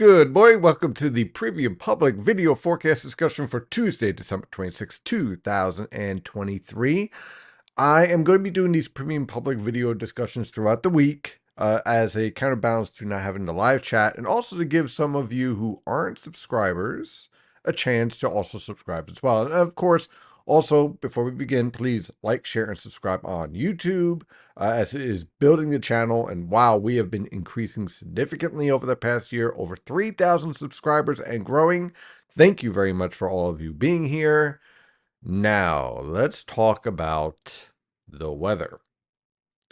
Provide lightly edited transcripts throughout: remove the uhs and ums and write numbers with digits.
Good morning. Welcome to the Premium Public Video Forecast discussion for Tuesday, December 26, 2023. I am going to be doing these Premium Public Video discussions throughout the week as a counterbalance to not having the live chat, and also to give some of you who aren't subscribers a chance to also subscribe as well. And of course, also, before we begin, please like, share, and subscribe on YouTube as it is building the channel. And wow, we have been increasing significantly over the past year, over 3,000 subscribers and growing. Thank you very much for all of you being here. Now, let's talk about the weather.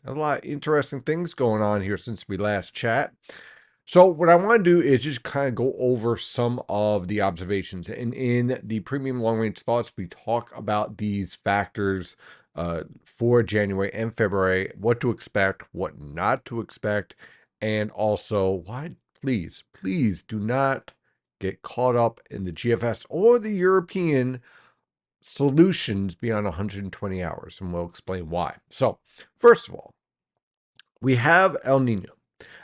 A lot of interesting things going on here since we last chat. So what I want to do is just kind of go over some of the observations. And in the Premium Long Range Thoughts, we talk about these factors for January and February, what to expect, what not to expect, and also why, please do not get caught up in the GFS or the European solutions beyond 120 hours. And we'll explain why. So first of all, we have El Nino.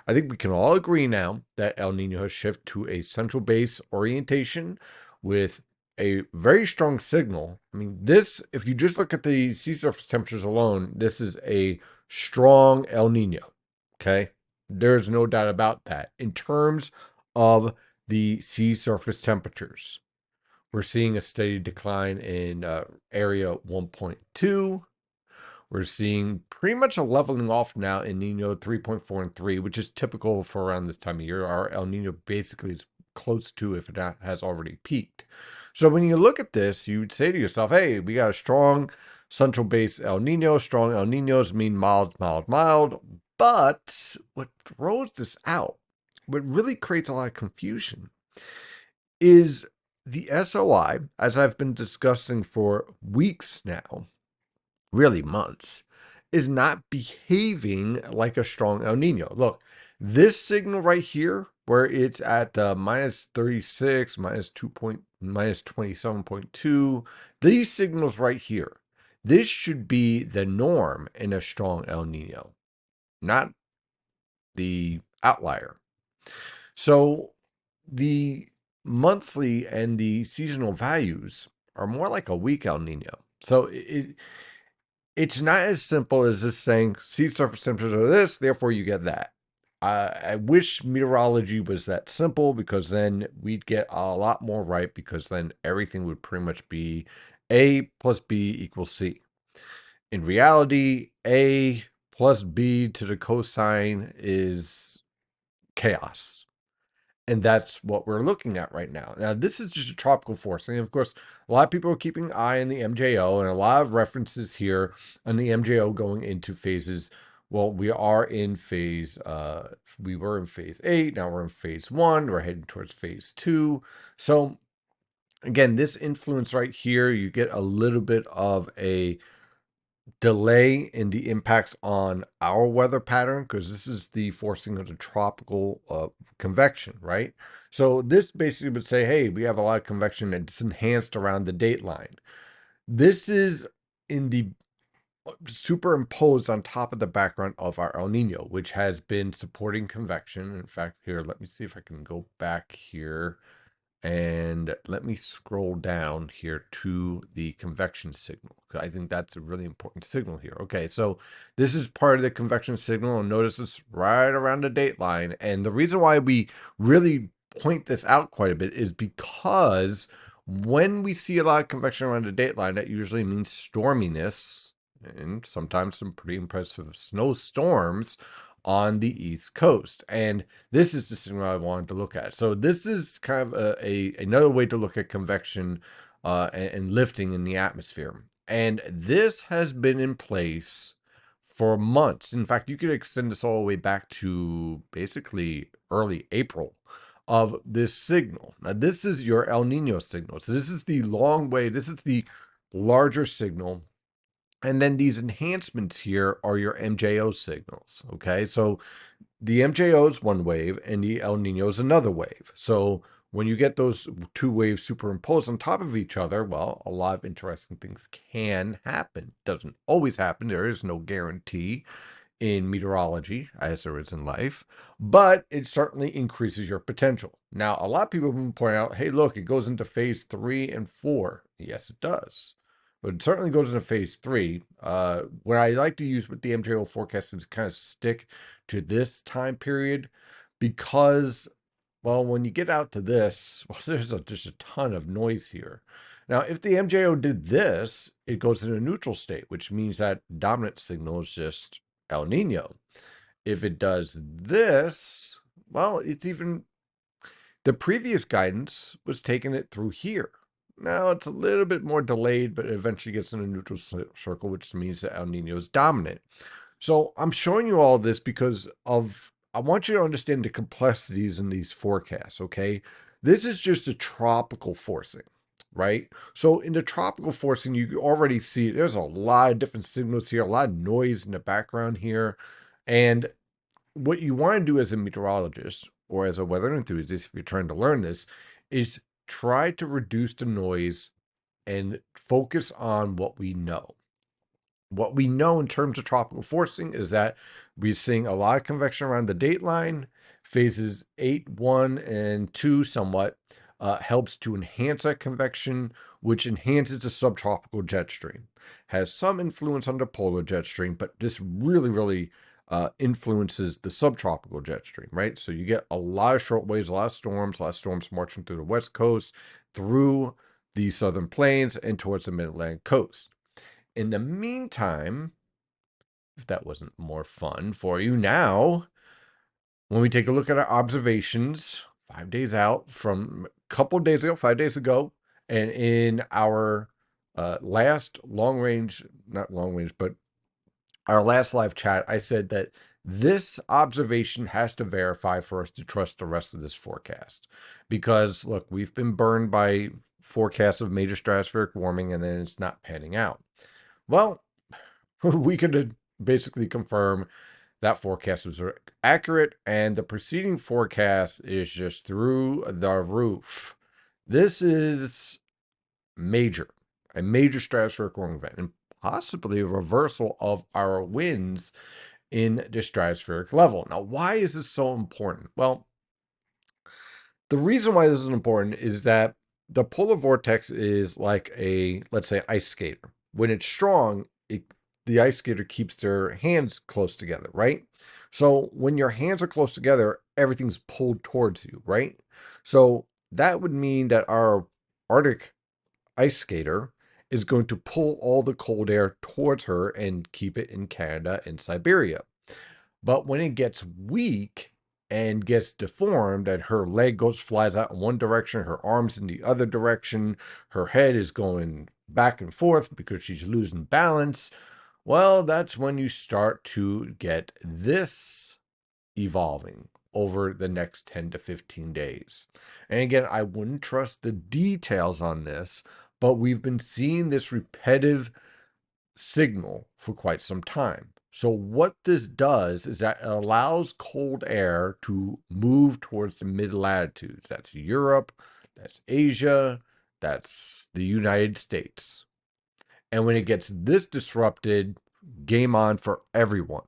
I think we can all agree now that El Nino has shifted to a central base orientation with a very strong signal. I mean, this, if you just look at the sea surface temperatures alone, this is a strong El Nino. Okay. There's no doubt about that. In terms of the sea surface temperatures, we're seeing a steady decline in area 1.2. We're seeing pretty much a leveling off now in Nino 3.4 and 3, which is typical for around this time of year. Our El Nino basically is close to, if it has already peaked. So when you look at this, you would say to yourself, hey, we got a strong central base El Nino. Strong El Ninos mean mild, mild, mild. But what throws this out, what really creates a lot of confusion, is the SOI, as I've been discussing for weeks now, really months, is not behaving like a strong El Nino. Look, this signal right here, where it's at minus 36, minus 27.2, these signals right here, this should be the norm in a strong El Nino, not the outlier. So the monthly and the seasonal values are more like a weak El Nino. So it's not as simple as just saying sea surface temperatures are this, therefore you get that. I wish meteorology was that simple, because then we'd get a lot more right, because then everything would pretty much be A plus B equals C. In reality, A plus B to the cosine is chaos. And that's what we're looking at right now. Now, this is just a tropical force. And of course, a lot of people are keeping an eye on the MJO, and a lot of references here on the MJO going into phases. Well, we are in phase, we were in phase 8. Now we're in phase 1. We're heading towards phase 2. So again, this influence right here, you get a little bit of a delay in the impacts on our weather pattern, because this is the forcing of the tropical convection, right? So this basically would say, hey, we have a lot of convection and it's enhanced around the date line. This is in the superimposed on top of the background of our El Nino, which has been supporting convection. In fact, here, let me see if I can go back here. And let me scroll down here to the convection signal, because I think that's a really important signal here. Okay, so this is part of the convection signal, and notice it's right around the date line. And the reason why we really point this out quite a bit is because when we see a lot of convection around the date line, that usually means storminess and sometimes some pretty impressive snowstorms on the East Coast. And this is the signal I wanted to look at. So this is kind of another way to look at convection and lifting in the atmosphere. And this has been in place for months. In fact, you could extend this all the way back to basically early April of this signal. Now, this is your El Nino signal. So this is the long way. This is the larger signal. And then these enhancements here are your MJO signals. Okay, so the MJO is one wave and the El Nino is another wave. So when you get those two waves superimposed on top of each other, well, a lot of interesting things can happen. Doesn't always happen. There is no guarantee. in meteorology as there is in life, but it certainly increases your potential. Now, a lot of people will point out, hey, look, it goes into phase 3 and 4. Yes, it does. But it certainly goes into phase 3. What I like to use with the MJO forecast is kind of stick to this time period because, well, when you get out to this, well, there's just a ton of noise here. Now, if the MJO did this, it goes in a neutral state, which means that dominant signal is just El Nino. If it does this, well, it's even the previous guidance was taking it through here. Now it's a little bit more delayed, but it eventually gets in a neutral circle, which means that El Nino is dominant. So I'm showing you all this because I want you to understand the complexities in these forecasts, okay? This is just a tropical forcing, right? So in the tropical forcing, you already see there's a lot of different signals here, a lot of noise in the background here. And what you want to do as a meteorologist or as a weather enthusiast, if you're trying to learn this, is try to reduce the noise and focus on what we know. What we know in terms of tropical forcing is that we're seeing a lot of convection around the date line. Phases 8, 1, and 2 somewhat helps to enhance that convection, which enhances the subtropical jet stream. Has some influence on the polar jet stream, but this really influences the subtropical jet stream, right? So you get a lot of short waves, a lot of storms marching through the west coast, through the southern plains, and towards the mid-Atlantic coast. In the meantime, if that wasn't more fun for you, now, when we take a look at our observations 5 days out from a couple of days ago, 5 days ago, and in our last long range, not long range, but our last live chat, I said that this observation has to verify for us to trust the rest of this forecast. Because, look, we've been burned by forecasts of major stratospheric warming and then it's not panning out. Well, we could basically confirm that forecast was accurate, and the preceding forecast is just through the roof. This is major, a major stratospheric warming event, and possibly a reversal of our winds in the stratospheric level. Now, why is this so important? Well, the reason why this is important is that the polar vortex is like a, let's say, ice skater. When it's strong, the ice skater keeps their hands close together, right? So when your hands are close together, everything's pulled towards you, right? So that would mean that our Arctic ice skater is going to pull all the cold air towards her and keep it in Canada and Siberia. But when it gets weak and gets deformed and her leg flies out in one direction, her arms in the other direction, her head is going back and forth because she's losing balance, well, that's when you start to get this evolving over the next 10 to 15 days. And again, I wouldn't trust the details on this, but we've been seeing this repetitive signal for quite some time. So what this does is that it allows cold air to move towards the mid latitudes. That's Europe, that's Asia, that's the United States. And when it gets this disrupted, game on for everyone.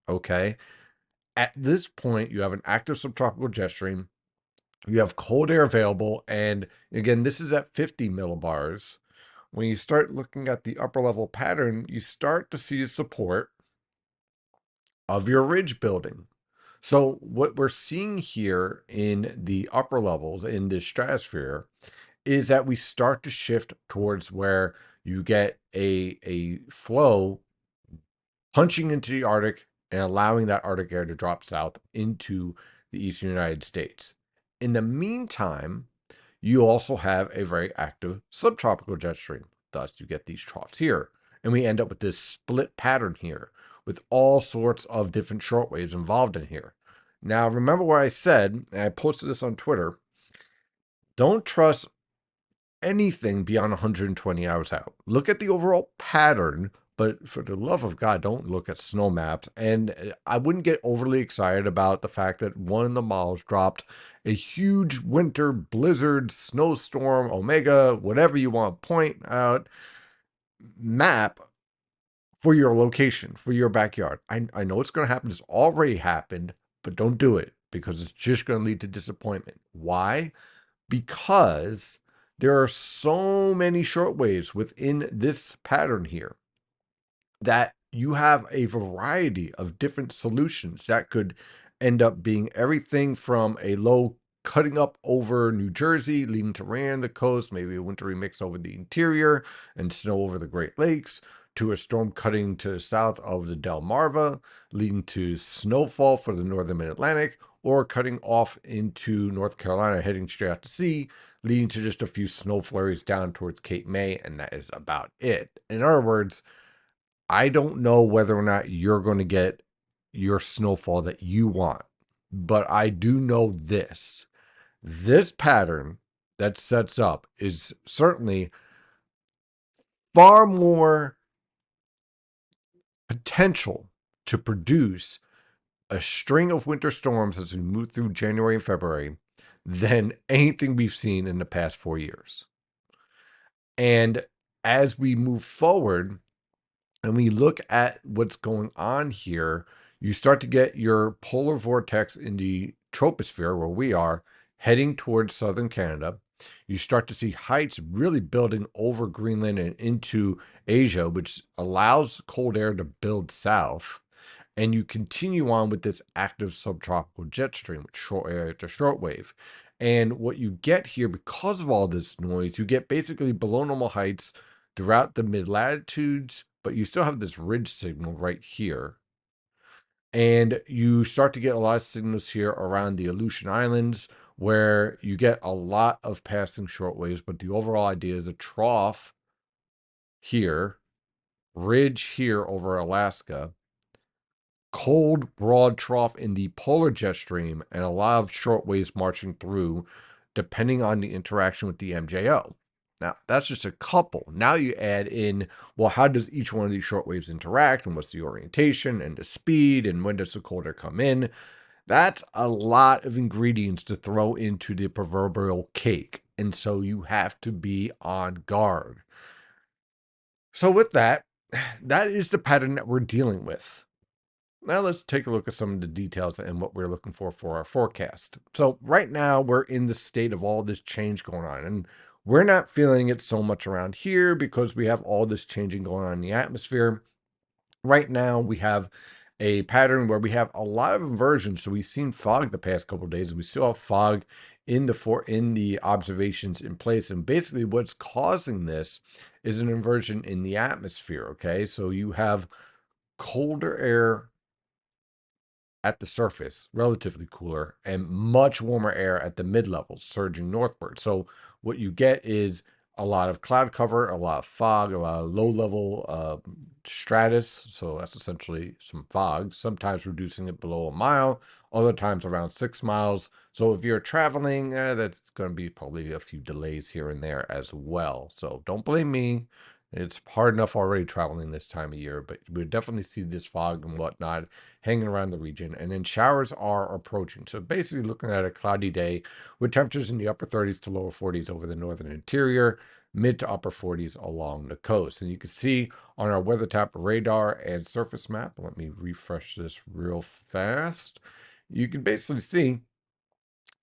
Okay. At this point, you have an active subtropical jet stream. You have cold air available. And again, this is at 50 millibars. When you start looking at the upper level pattern, you start to see the support of your ridge building. So what we're seeing here in the upper levels in this stratosphere is that we start to shift towards where you get a flow punching into the Arctic and allowing that Arctic air to drop south into the eastern United States. In the meantime, you also have a very active subtropical jet stream. Thus, you get these troughs here. And we end up with this split pattern here with all sorts of different shortwaves involved in here. Now, remember what I said, and I posted this on Twitter. Don't trust anything beyond 120 hours out. Look at the overall pattern, but for the love of God, don't look at snow maps. And I wouldn't get overly excited about the fact that one of the models dropped a huge winter blizzard, snowstorm, omega, whatever you want to point out, map for your location, for your backyard. I know it's going to happen. It's already happened, but don't do it because it's just going to lead to disappointment. Why? Because there are so many short waves within this pattern here that you have a variety of different solutions that could end up being everything from a low cutting up over New Jersey, leading to rain on the coast, maybe a wintry mix over the interior and snow over the Great Lakes, to a storm cutting to the south of the Delmarva, leading to snowfall for the northern mid-Atlantic, or cutting off into North Carolina, heading straight out to sea, leading to just a few snow flurries down towards Cape May, and that is about it. In other words, I don't know whether or not you're going to get your snowfall that you want, but I do know this. This pattern that sets up is certainly far more potential to produce a string of winter storms as we move through January and February than anything we've seen in the past 4 years. And as we move forward, and we look at what's going on here, you start to get your polar vortex in the troposphere where we are heading towards southern Canada. You start to see heights really building over Greenland and into Asia, which allows cold air to build south. And you continue on with this active subtropical jet stream with short area to short wave. And what you get here, because of all this noise, you get basically below normal heights throughout the mid latitudes, but you still have this ridge signal right here. And you start to get a lot of signals here around the Aleutian Islands where you get a lot of passing short waves, but the overall idea is a trough here, ridge here over Alaska, cold, broad trough in the polar jet stream, and a lot of short waves marching through, depending on the interaction with the MJO. Now, that's just a couple. Now you add in, well, how does each one of these short waves interact, and what's the orientation, and the speed, and when does the cold air come in? That's a lot of ingredients to throw into the proverbial cake. And so you have to be on guard. So, with that, that is the pattern that we're dealing with. Now let's take a look at some of the details and what we're looking for our forecast. So right now we're in the state of all this change going on, and we're not feeling it so much around here because we have all this changing going on in the atmosphere. Right now we have a pattern where we have a lot of inversions. So we've seen fog the past couple of days, and we still have fog in the observations in place. And basically what's causing this is an inversion in the atmosphere. Okay, so you have colder air at the surface, relatively cooler, and much warmer air at the mid levels, surging northward. So what you get is a lot of cloud cover, a lot of fog, a lot of low level stratus. So that's essentially some fog, sometimes reducing it below a mile, other times around 6 miles. So if you're traveling, that's going to be probably a few delays here and there as well. So don't blame me. It's hard enough already traveling this time of year, but we definitely see this fog and whatnot hanging around the region. And then showers are approaching. So basically looking at a cloudy day with temperatures in the upper 30s to lower 40s over the northern interior, mid to upper 40s along the coast. And you can see on our WeatherTap radar and surface map, let me refresh this real fast. You can basically see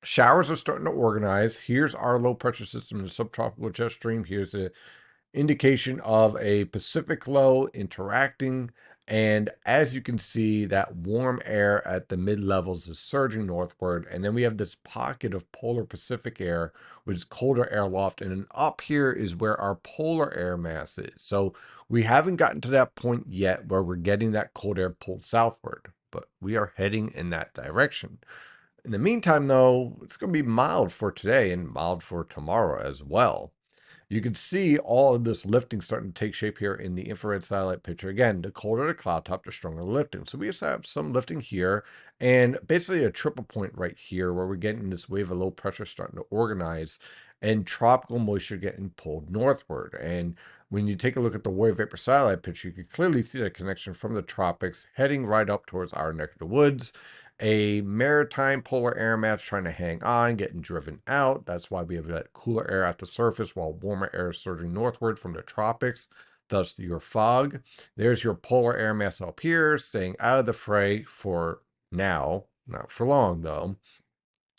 showers are starting to organize. Here's our low pressure system in the subtropical jet stream. Here's a indication of a Pacific low interacting. And as you can see, that warm air at the mid levels is surging northward. And then we have this pocket of polar Pacific air, which is colder air loft. And then up here is where our polar air mass is. So we haven't gotten to that point yet where we're getting that cold air pulled southward, but we are heading in that direction. In the meantime, though, it's going to be mild for today and mild for tomorrow as well. You can see all of this lifting starting to take shape here in the infrared satellite picture. Again, the colder the cloud top, the stronger the lifting. So we just have some lifting here and basically a triple point right here where we're getting this wave of low pressure starting to organize and tropical moisture getting pulled northward. And when you take a look at the wave vapor satellite picture, you can clearly see the connection from the tropics heading right up towards our neck of the woods. A maritime polar air mass trying to hang on, getting driven out. That's why we have that cooler air at the surface while warmer air is surging northward from the tropics. thus your fog. There's your polar air mass up here, staying out of the fray for now, not for long though.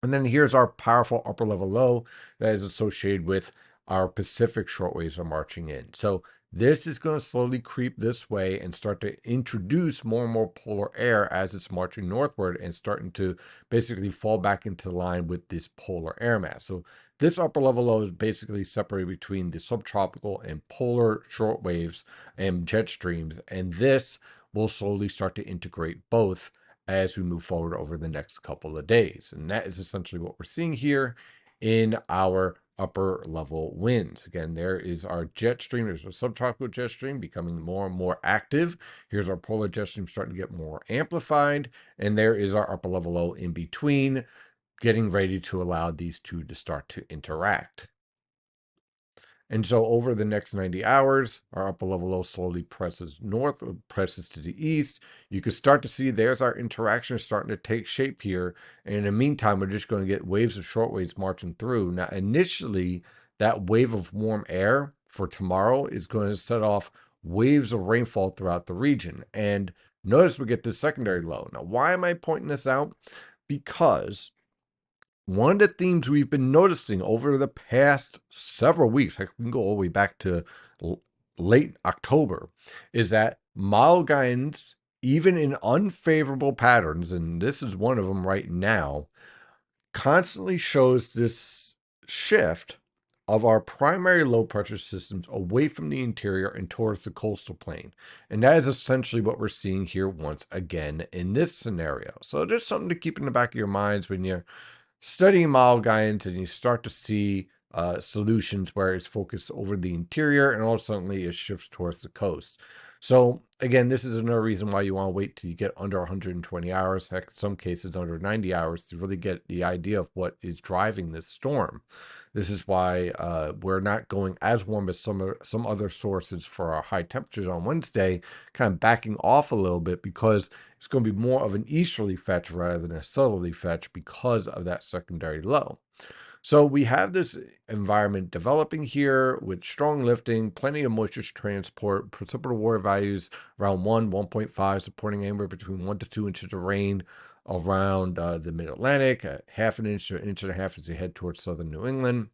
And then here's our powerful upper level low that is associated with our Pacific shortwaves are marching in. So this is going to slowly creep this way and start to introduce more and more polar air as it's marching northward and starting to basically fall back into line with this polar air mass. So this upper level low is basically separated between the subtropical and polar shortwaves and jet streams. And this will slowly start to integrate both as we move forward over the next couple of days. And that is essentially what we're seeing here in our upper level winds. Again, there is our jet stream. There's a subtropical jet stream becoming more and more active. Here's our polar jet stream starting to get more amplified. And there is our upper level low in between, getting ready to allow these two to start to interact. And so over the next 90 hours, our upper level low slowly presses north, presses to the east. You can start to see there's our interaction starting to take shape here. And in the meantime, we're just going to get waves of short waves marching through. Now, initially, that wave of warm air for tomorrow is going to set off waves of rainfall throughout the region. And notice we get this secondary low. Now, why am I pointing this out? Because one of the themes we've been noticing over the past several weeks, we can go all the way back to late October, is that mild guidance, even in unfavorable patterns, and this is one of them right now, constantly shows this shift of our primary low pressure systems away from the interior and towards the coastal plain. And that is essentially what we're seeing here once again in this scenario. So just something to keep in the back of your minds when you're studying mild guidance and you start to see solutions where it's focused over the interior and ultimately it shifts towards the coast. So again, this is another reason why you want to wait till you get under 120 hours, heck, in some cases under 90 hours, to really get the idea of what is driving this storm. This is why we're not going as warm as some other sources for our high temperatures on Wednesday, kind of backing off a little bit because it's going to be more of an easterly fetch rather than a southerly fetch because of that secondary low. So we have this environment developing here with strong lifting, plenty of moisture transport, precipitable water values around 1.5, supporting anywhere between 1 to 2 inches of rain around the mid-Atlantic, half an inch to an inch and a half as you head towards southern New England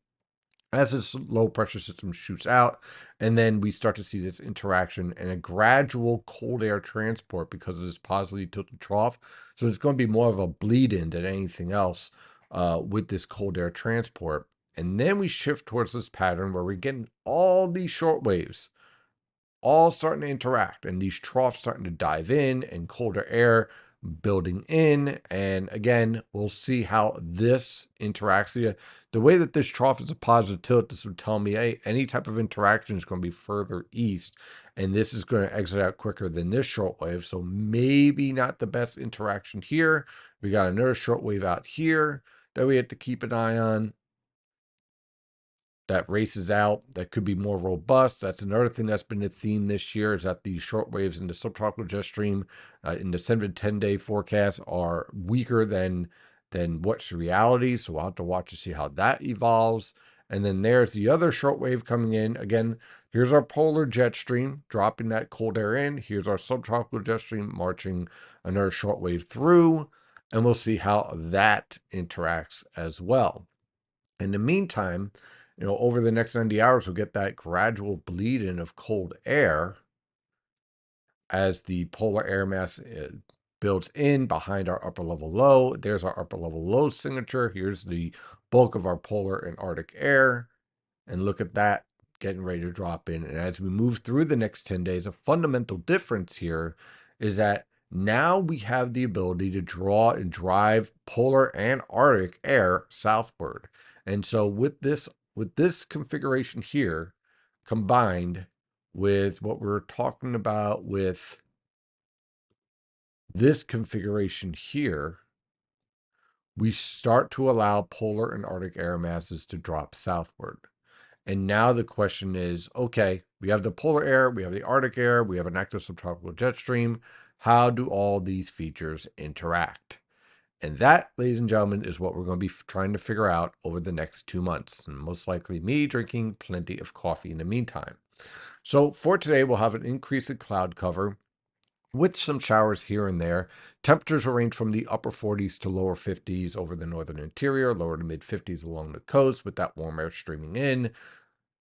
as this low pressure system shoots out. And then we start to see this interaction and a gradual cold air transport because of this positively tilted trough. So it's going to be more of a bleed in than anything else with this cold air transport. And then we shift towards this pattern where we're getting all these short waves all starting to interact and these troughs starting to dive in and colder air building in. And again, we'll see how this interacts. The way that this trough is a positive tilt, this would tell me, hey, any type of interaction is going to be further east, and this is going to exit out quicker than this short wave. So maybe not the best interaction here. We got another short wave out here that we have to keep an eye on that races out, that could be more robust. That's another thing that's been a theme this year, is that these short waves in the subtropical jet stream in the 7 to 10 day forecast are weaker than what's the reality. So we'll have to watch to see how that evolves. And then there's the other short wave coming in. Again, here's our polar jet stream dropping that cold air in. Here's our subtropical jet stream marching another short wave through. And we'll see how that interacts as well. In the meantime, over the next 90 hours, we'll get that gradual bleed in of cold air as the polar air mass builds in behind our upper level low. There's our upper level low signature. Here's the bulk of our polar and Arctic air. And look at that getting ready to drop in. And as we move through the next 10 days, a fundamental difference here is that now we have the ability to draw and drive polar and Arctic air southward. And so with this configuration here, combined with what we're talking about with this configuration here, we start to allow polar and Arctic air masses to drop southward. And now the question is, okay, we have the polar air, we have the Arctic air, we have an active subtropical jet stream. How do all these features interact? And that, ladies and gentlemen, is what we're going to be trying to figure out over the next 2 months. And most likely me drinking plenty of coffee in the meantime. So for today, we'll have an increase in cloud cover with some showers here and there. Temperatures will range from the upper 40s to lower 50s over the northern interior, lower to mid 50s along the coast with that warm air streaming in.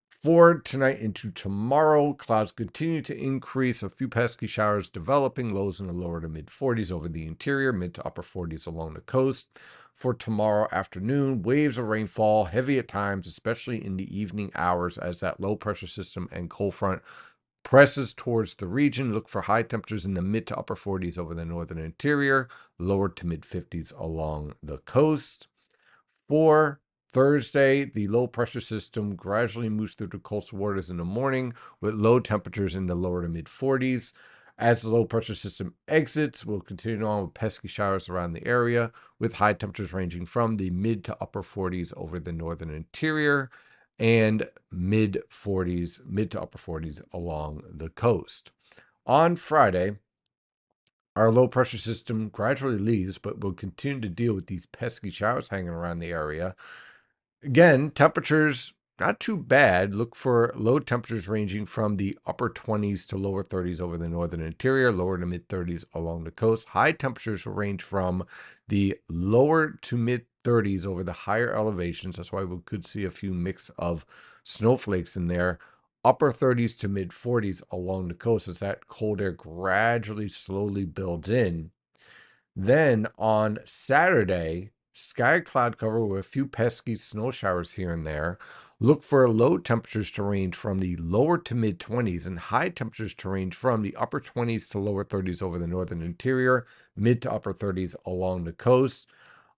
For tonight into tomorrow, clouds continue to increase. A few pesky showers developing, lows in the lower to mid 40s over the interior, mid to upper 40s along the coast. For tomorrow afternoon, waves of rainfall, heavy at times, especially in the evening hours as that low pressure system and cold front presses towards the region. Look for high temperatures in the mid to upper 40s over the northern interior, lower to mid 50s along the coast. For Thursday, the low pressure system gradually moves through the coastal waters in the morning with low temperatures in the lower to mid 40s. As the low pressure system exits, we'll continue on with pesky showers around the area with high temperatures ranging from the mid to upper 40s over the northern interior and mid to upper 40s along the coast. On Friday, our low pressure system gradually leaves, but we'll continue to deal with these pesky showers hanging around the area. Again, temperatures not too bad. Look for low temperatures ranging from the upper 20s to lower 30s over the northern interior, lower to mid 30s along the coast. High temperatures will range from the lower to mid 30s over the higher elevations. That's why we could see a few mix of snowflakes in there. Upper 30s to mid 40s along the coast as that cold air gradually, slowly builds in. Then on Saturday, sky cloud cover with a few pesky snow showers here and there. Look for low temperatures to range from the lower to mid 20s and high temperatures to range from the upper 20s to lower 30s over the northern interior, mid to upper 30s along the coast.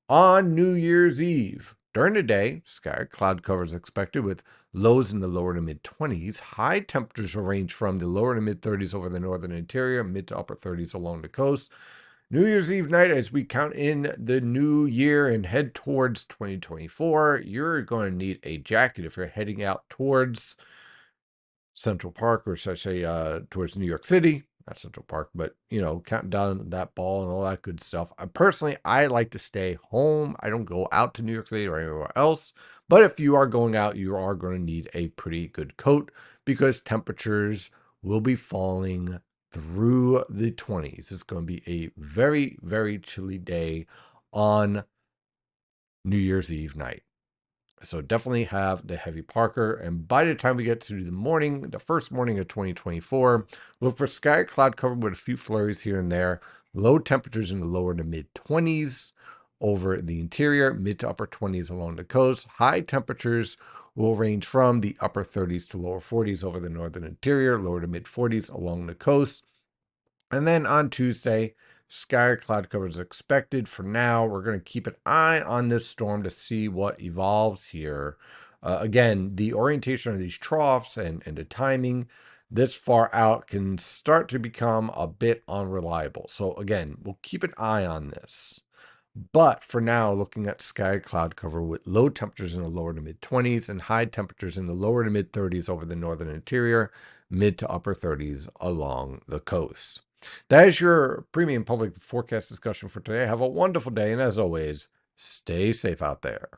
On New Year's Eve, during the day, sky cloud cover is expected with lows in the lower to mid 20s. High temperatures will range from the lower to mid 30s over the northern interior, mid to upper 30s along the coast. New Year's Eve night, as we count in the new year and head towards 2024, you're going to need a jacket if you're heading out towards Central Park, or should I say towards New York City. Not Central Park, but, counting down that ball and all that good stuff. I like to stay home. I don't go out to New York City or anywhere else. But if you are going out, you are going to need a pretty good coat because temperatures will be falling through the 20s. It's going to be a very, very chilly day on New Year's Eve night. So definitely have the heavy parker. And by the time we get to the first morning of 2024, look for sky cloud cover with a few flurries here and there. Low temperatures in the lower to mid 20s over the interior, mid to upper 20s along the coast. High temperatures will range from the upper 30s to lower 40s over the northern interior, lower to mid 40s along the coast. And then on Tuesday, sky cloud cover is expected. For now, we're going to keep an eye on this storm to see what evolves here. Again, the orientation of these troughs and the timing this far out can start to become a bit unreliable. So again, we'll keep an eye on this. But for now, looking at sky cloud cover with low temperatures in the lower to mid 20s and high temperatures in the lower to mid 30s over the northern interior, mid to upper 30s along the coast. That is your premium public forecast discussion for today. Have a wonderful day, and as always, stay safe out there.